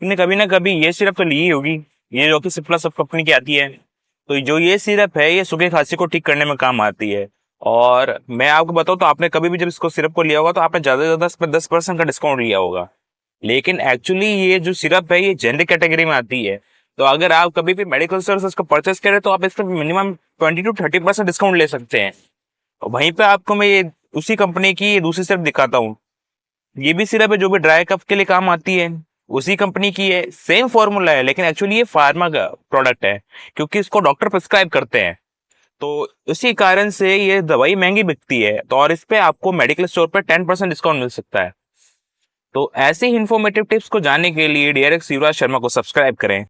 आपने कभी ना कभी ये सिरप तो ली ही होगी, ये जो कि सिप्ला सब कंपनी की आती है। तो जो ये सिरप है ये सूखे खांसी को ठीक करने में काम आती है। और मैं आपको बताऊं तो आपने कभी भी जब इसको सिरप को लिया होगा तो आपने ज्यादा से ज्यादा इस पर 10% का डिस्काउंट लिया होगा। लेकिन एक्चुअली ये जो सिरप है ये जेनरिक कैटेगरी में आती है। तो अगर आप कभी भी मेडिकल स्टोर से इसको परचेस करें तो आप इस पर मिनिमम 20 to 30% डिस्काउंट ले सकते हैं। और वहीं पे आपको मैं ये उसी कंपनी की दूसरी सिरप दिखाता हूँ। ये भी सिरप है जो भी ड्राई कफ के लिए काम आती है, उसी कंपनी की है, सेम फॉर्मूला है, लेकिन एक्चुअली ये फार्मा का प्रोडक्ट है क्योंकि इसको डॉक्टर प्रिस्क्राइब करते हैं। तो इसी कारण से ये दवाई महंगी बिकती है। तो और इस पे आपको मेडिकल स्टोर पर 10% डिस्काउंट मिल सकता है। तो ऐसे ही इन्फॉर्मेटिव टिप्स को जानने के लिए डीआरएक्स युवराज शर्मा को सब्सक्राइब करें।